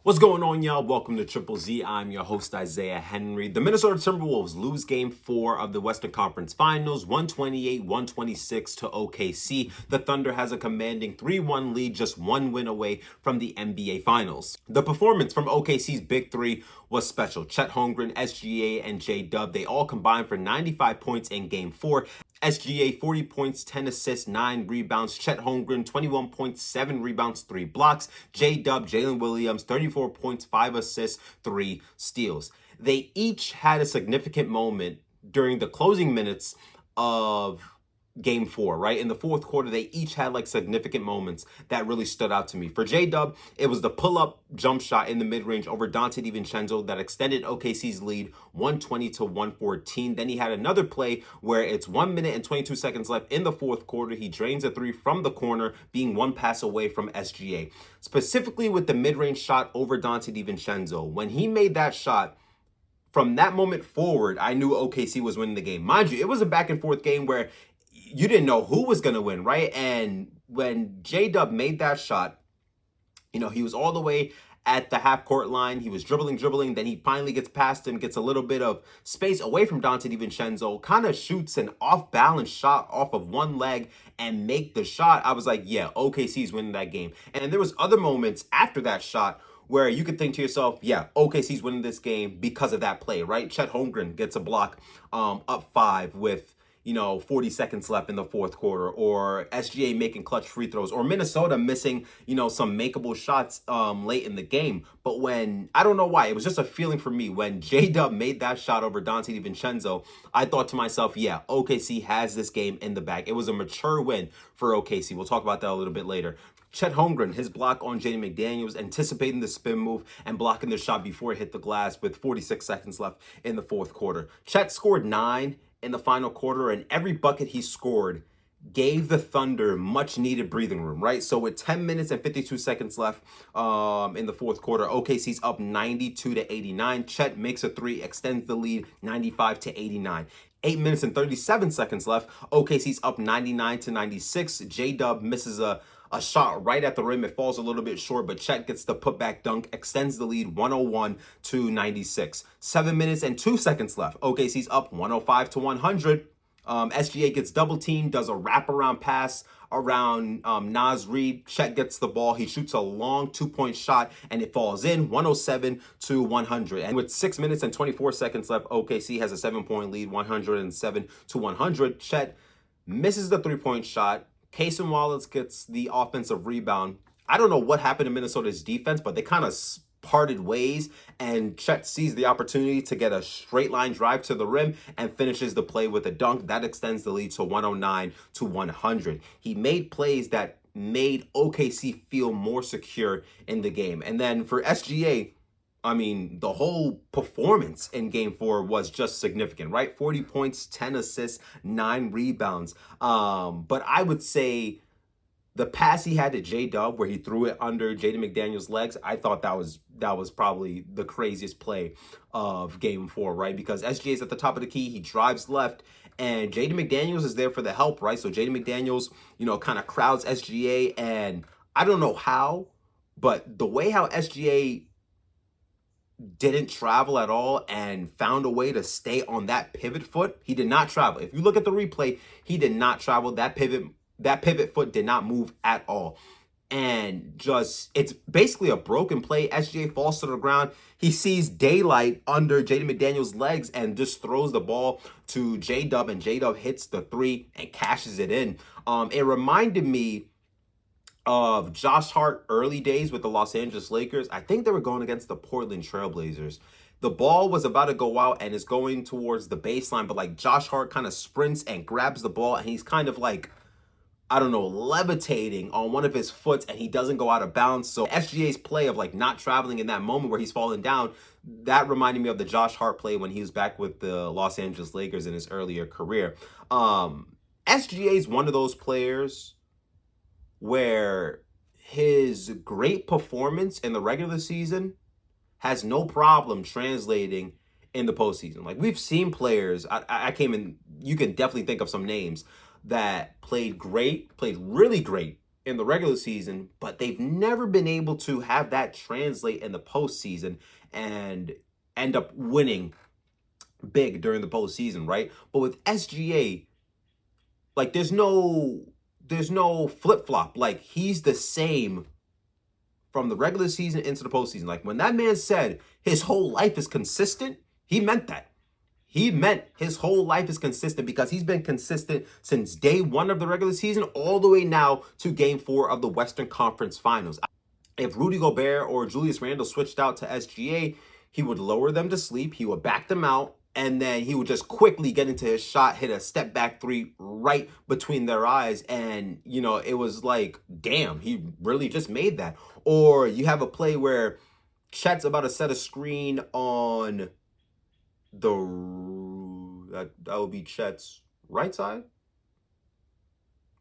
What's going on, y'all? Welcome to Triple Z. I'm your host, Isaiah Henry. The Minnesota Timberwolves lose Game 4 of the Western Conference Finals, 128-126 to OKC. The Thunder has a commanding 3-1 lead, just one win away from the NBA Finals. The performance from OKC's Big Three was special. Chet Holmgren, SGA, and J-Dub, they all combined for 95 points in Game 4. SGA, 40 points, 10 assists, 9 rebounds. Chet Holmgren, 21 points, 7 rebounds, 3 blocks. J-Dub, Jalen Williams, 34 points, 5 assists, 3 steals. They each had a significant moment during the closing minutes of Game 4, right? In the fourth quarter, they each had like significant moments that really stood out to me. For J-Dub, it was the pull-up jump shot in the mid-range over Dante DiVincenzo that extended OKC's lead 120-114. Then he had another play where it's 1 minute and 22 seconds left in the fourth quarter. He drains a three from the corner, being one pass away from SGA. Specifically with the mid-range shot over Dante DiVincenzo, when he made that shot, from that moment forward, I knew OKC was winning the game. Mind you, it was a back and forth game where you didn't know who was going to win, right? And when J-Dub made that shot, he was all the way at the half-court line. He was dribbling. Then he finally gets past him, gets a little bit of space away from Dante DiVincenzo, kind of shoots an off-balance shot off of one leg and make the shot. I was like, yeah, OKC's winning that game. And there was other moments after that shot where you could think to yourself, yeah, OKC's winning this game because of that play, right? Chet Holmgren gets a block up 5 with 40 seconds left in the fourth quarter, or SGA making clutch free throws, or Minnesota missing, some makeable shots late in the game. But when, I don't know why, it was just a feeling for me. When J-Dub made that shot over Dante DiVincenzo, I thought to myself, yeah, OKC has this game in the bag. It was a mature win for OKC. We'll talk about that a little bit later. Chet Holmgren, his block on Jaden McDaniels, anticipating the spin move and blocking the shot before it hit the glass with 46 seconds left in the fourth quarter. Chet scored 9 in the final quarter, and every bucket he scored gave the Thunder much needed breathing room, right? So with 10 minutes and 52 seconds left in the fourth quarter, OKC's up 92-89. Chet makes a three, extends the lead 95-89. 8 minutes and 37 seconds left. OKC's up 99-96. J-Dub misses a shot right at the rim. It falls a little bit short, but Chet gets the putback dunk, extends the lead 101-96. 7 minutes and 2 seconds left. OKC's up 105-100. SGA gets double teamed, does a wraparound pass around Naz Reid. Chet gets the ball. He shoots a long 2-point shot, and it falls in 107-100. And with 6 minutes and 24 seconds left, OKC has a 7-point lead, 107-100. Chet misses the 3-point shot. Cason Wallace gets the offensive rebound. I don't know what happened to Minnesota's defense, but they kind of parted ways, and Chet sees the opportunity to get a straight line drive to the rim and finishes the play with a dunk. That extends the lead to 109-100. He made plays that made OKC feel more secure in the game. And then for SGA, the whole performance in Game 4 was just significant, right? 40 points, 10 assists, 9 rebounds. But I would say the pass he had to J-Dub where he threw it under Jaden McDaniels' legs, I thought that was probably the craziest play of Game 4, right? Because SGA's at the top of the key, he drives left, and Jaden McDaniels is there for the help, right? So Jaden McDaniels, kind of crowds SGA, and I don't know how, but the way how SGA didn't travel at all and found a way to stay on that pivot foot. He did not travel. If you look at the replay, he did not travel. That pivot foot did not move at all. And it's basically a broken play. SGA falls to the ground. He sees daylight under Jaden McDaniels' legs and just throws the ball to J-Dub, and J-Dub hits the three and cashes it in. It reminded me of Josh Hart early days with the Los Angeles Lakers. I think they were going against the Portland Trailblazers. The ball was about to go out and is going towards the baseline, but Josh Hart kind of sprints and grabs the ball, and he's kind of levitating on one of his foots, and he doesn't go out of bounds. So SGA's play of not traveling in that moment where he's falling down, that reminded me of the Josh Hart play when he was back with the Los Angeles Lakers in his earlier career. SGA's one of those players where his great performance in the regular season has no problem translating in the postseason. We've seen players, you can definitely think of some names that played really great in the regular season, but they've never been able to have that translate in the postseason and end up winning big during the postseason, right? But with SGA, like there's no flip-flop. Like he's the same from the regular season into the postseason. Like when that man said his whole life is consistent, he meant that. He meant his whole life is consistent because he's been consistent since day one of the regular season all the way now to game 4 of the Western Conference Finals. If Rudy Gobert or Julius Randle switched out to SGA, he would lower them to sleep. He would back them out. And then he would just quickly get into his shot, hit a step back three right between their eyes. And, it was like, damn, he really just made that. Or you have a play where Chet's about to set a screen on that would be Chet's right side.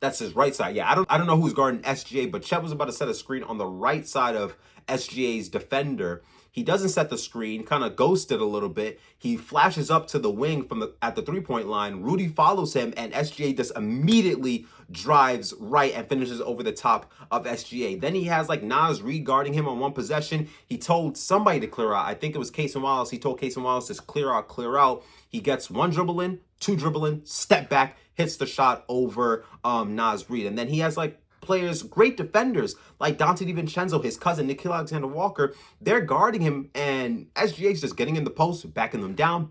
That's his right side. Yeah, I don't know who's guarding SGA, but Chet was about to set a screen on the right side of SGA's defender. He doesn't set the screen, kind of ghosted a little bit. He flashes up to the wing at the three-point line. Rudy follows him, and SGA just immediately drives right and finishes over the top of SGA. Then he has like Naz Reid guarding him on one possession. He told somebody to clear out. I think it was Cason Wallace. He told Cason Wallace to clear out, clear out. He gets one dribble in, two dribble in, step back, hits the shot over Naz Reid. And then he has like players, great defenders like Dante DiVincenzo, his cousin, Nickeil Alexander-Walker. They're guarding him, and SGA's just getting in the post, backing them down,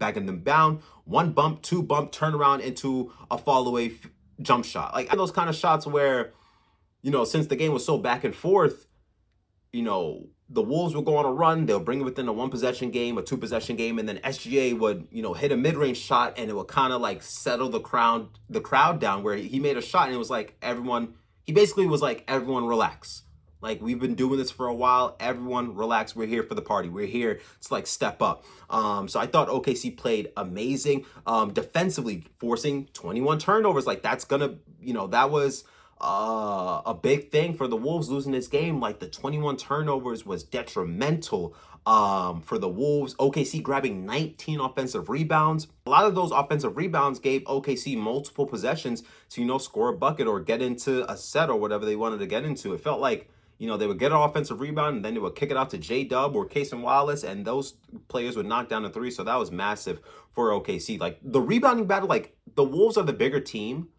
one bump, two bump, turn around into a fall away jump shot. Like those kind of shots where, since the game was so back and forth, the Wolves would go on a run. They'll bring it within a 1-possession game, a 2-possession game, and then SGA would, hit a mid-range shot, and it would kind of like settle the crowd down where he made a shot, and it was like he basically was like, everyone relax. Like, we've been doing this for a while. Everyone relax. We're here for the party. We're here to like step up. So I thought OKC played amazing. Defensively, forcing 21 turnovers. Like that's gonna, that was a big thing for the Wolves losing this game. Like the 21 turnovers was detrimental for the Wolves. OKC grabbing 19 offensive rebounds. A lot of those offensive rebounds gave OKC multiple possessions to, score a bucket or get into a set or whatever they wanted to get into. It felt like, they would get an offensive rebound and then they would kick it out to J-Dub or Cason Wallace, and those players would knock down a three. So that was massive for OKC. Like the rebounding battle, like the Wolves are the bigger team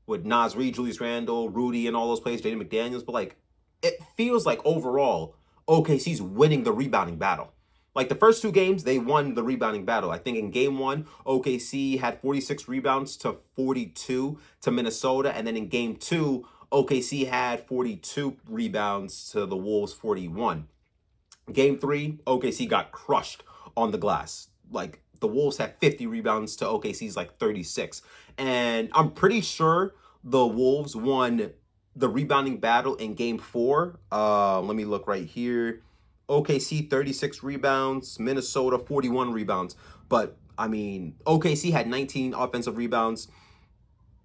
with Naz Reid, Julius Randle, Rudy, and all those players, Jaden McDaniels. But like, it feels like overall, OKC's winning the rebounding battle. Like the first 2 games, they won the rebounding battle. I think in game 1, OKC had 46 rebounds to 42 to Minnesota. And then in game 2, OKC had 42 rebounds to the Wolves 41. Game 3, OKC got crushed on the glass. Like the Wolves had 50 rebounds to OKC's like 36. And I'm pretty sure the Wolves won the rebounding battle in game 4. Let me look right here. OKC 36 rebounds, Minnesota 41 rebounds. But I mean, OKC had 19 offensive rebounds.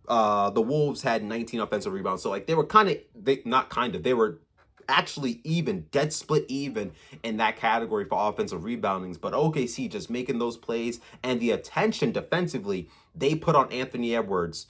The Wolves had 19 offensive rebounds. So like they were they were actually even, dead split even in that category for offensive reboundings. But OKC just making those plays and the attention defensively they put on Anthony Edwards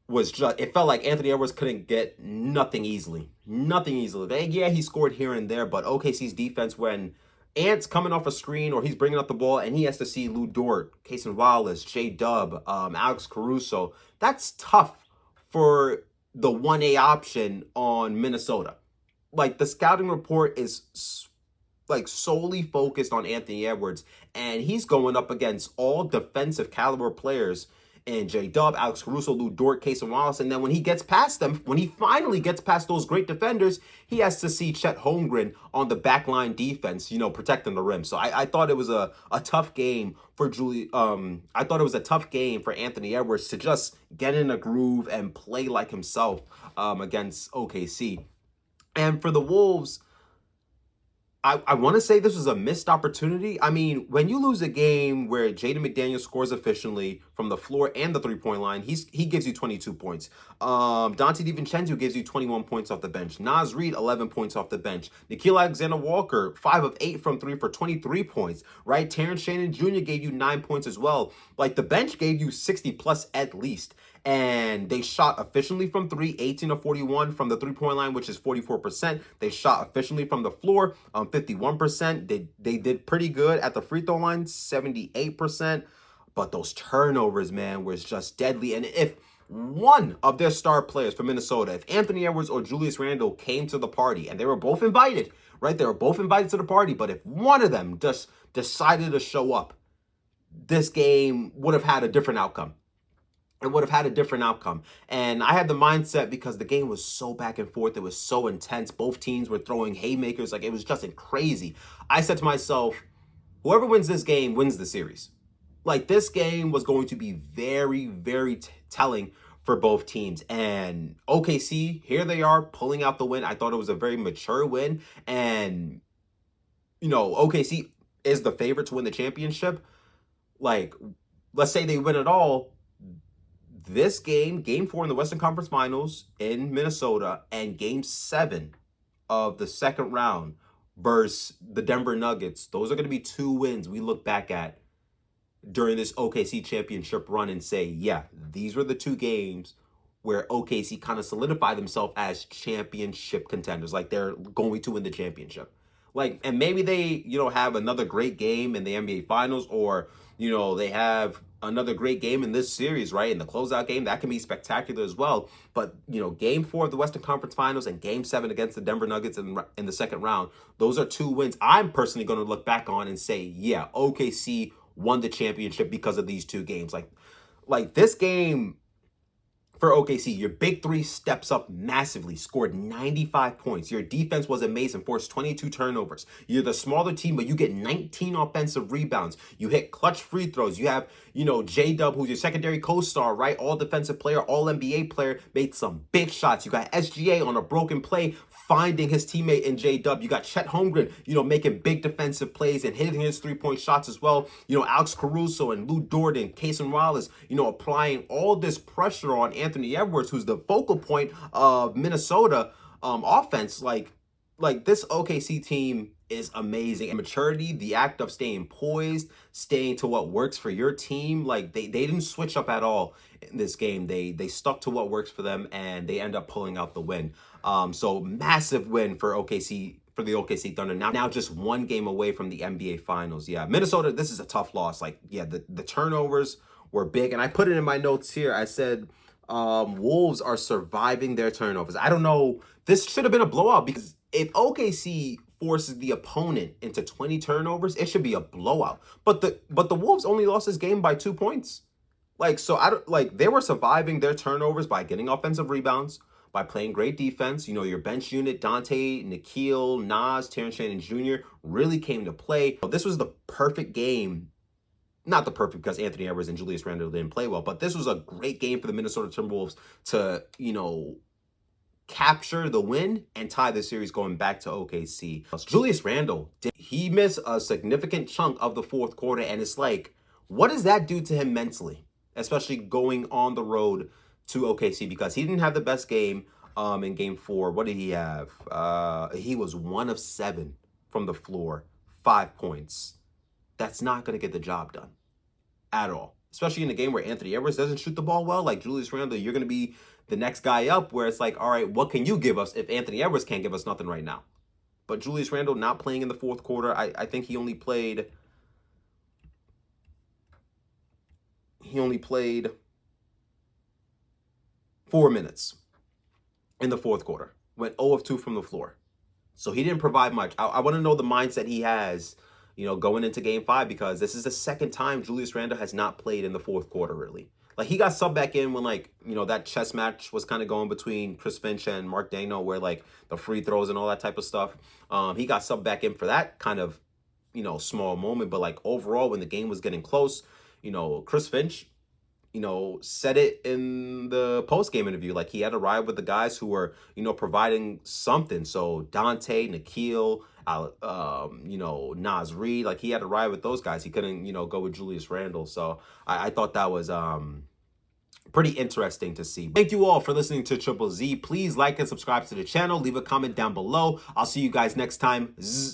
was just, it felt like Anthony Edwards couldn't get nothing easily. Yeah, he scored here and there, but OKC's defense, when Ant's coming off a screen or he's bringing up the ball and he has to see Lou Dort, Cason Wallace, J-Dub, Alex Caruso, that's tough for the 1A option on Minnesota. Like the scouting report is like solely focused on Anthony Edwards, and he's going up against all defensive caliber players and J-Dub, Alex Caruso, Lou Dort, Cason Wallace. And then when he gets past them, when he finally gets past those great defenders, he has to see Chet Holmgren on the backline defense, protecting the rim. So I thought it was a tough game for I thought it was a tough game for Anthony Edwards to just get in a groove and play like himself against OKC. And for the Wolves, I want to say this was a missed opportunity. I mean, when you lose a game where Jaden McDaniels scores efficiently from the floor and the three-point line, he gives you 22 points. Dante DiVincenzo gives you 21 points off the bench. Naz Reid, 11 points off the bench. Nickeil Alexander-Walker, 5 of 8 from 3 for 23 points, right? Terrence Shannon Jr. gave you 9 points as well. Like, the bench gave you 60 plus at least. And they shot efficiently from three, 18 of 41 from the three-point line, which is 44%. They shot efficiently from the floor, 51%. They did pretty good at the free throw line, 78%. But those turnovers, man, was just deadly. And if one of their star players for Minnesota, if Anthony Edwards or Julius Randle came to the party, and they were both invited, right? They were both invited to the party, but if one of them just decided to show up, this game would have had a different outcome. It would have had a different outcome. And I had the mindset because the game was so back and forth. It was so intense. Both teams were throwing haymakers. Like, it was just crazy. I said to myself, whoever wins this game wins the series. Like, this game was going to be very, very telling for both teams. And OKC, here they are pulling out the win. I thought it was a very mature win. And, OKC is the favorite to win the championship. Like, let's say they win it all. This game 4 in the Western Conference Finals in Minnesota, and game 7 of the second round versus the Denver Nuggets, those are going to be 2 wins we look back at during this OKC championship run and say, yeah, these were the 2 games where OKC kind of solidified themselves as championship contenders. Like, they're going to win the championship. Like, and maybe they, have another great game in the NBA Finals, or, they have another great game in this series, right? In the closeout game, that can be spectacular as well. But, game 4 of the Western Conference Finals and game 7 against the Denver Nuggets in the second round, those are 2 wins I'm personally going to look back on and say, yeah, OKC won the championship because of these 2 games. Like this game for OKC, your big 3 steps up massively, scored 95 points. Your defense was amazing, forced 22 turnovers. You're the smaller team, but you get 19 offensive rebounds. You hit clutch free throws. You have, J-Dub, who's your secondary co-star, right? All defensive player, all NBA player, made some big shots. You got SGA on a broken play, finding his teammate in J-Dub. You got Chet Holmgren, making big defensive plays and hitting his 3-point shots as well. Alex Caruso and Lou Dort and Cason Wallace, applying all this pressure on Anthony Edwards, who's the focal point of Minnesota offense. Like this OKC team is amazing. And maturity, the act of staying poised, staying to what works for your team. Like, they didn't switch up at all in this game. They stuck to what works for them, and they end up pulling out the win. So massive win for OKC, for the OKC Thunder. Now just 1 game away from the NBA Finals. Yeah, Minnesota, this is a tough loss. Like, yeah, the turnovers were big. And I put it in my notes here. I said, Wolves are surviving their turnovers. I don't know. This should have been a blowout, because if OKC forces the opponent into 20 turnovers, it should be a blowout. But the Wolves only lost this game by 2 points. Like, so they were surviving their turnovers by getting offensive rebounds, by playing great defense. Your bench unit, Dante, Nikhil, Nas, Terrence Shannon Jr. really came to play. This was the perfect game. Not the perfect, because Anthony Edwards and Julius Randle didn't play well, but this was a great game for the Minnesota Timberwolves to, capture the win and tie the series going back to OKC. Julius Randle, he missed a significant chunk of the fourth quarter, and it's like, what does that do to him mentally, especially going on the road to OKC? Because he didn't have the best game in game 4. What did he have? He was 1 of 7 from the floor, 5 points. That's not going to get the job done at all, especially in a game where Anthony Edwards doesn't shoot the ball well. Like Julius Randle, you're going to be the next guy up, where it's like, all right, what can you give us if Anthony Edwards can't give us nothing right now? But Julius Randle not playing in the fourth quarter. I think he only played 4 minutes in the fourth quarter. Went 0 of 2 from the floor. So he didn't provide much. I want to know the mindset he has, going into game 5, because this is the second time Julius Randle has not played in the fourth quarter, really. Like, he got subbed back in when, that chess match was kind of going between Chris Finch and Mark Dano, where, the free throws and all that type of stuff. He got subbed back in for that kind of, small moment. But, overall, when the game was getting close, Chris Finch, said it in the post-game interview. Like, he had to ride with the guys who were, providing something. So Dante, Nikhil, Nas Reed, he had to ride with those guys. He couldn't, go with Julius Randle. So I thought that was pretty interesting to see. Thank you all for listening to Triple Z. Please like and subscribe to the channel. Leave a comment down below. I'll see you guys next time. Zzz.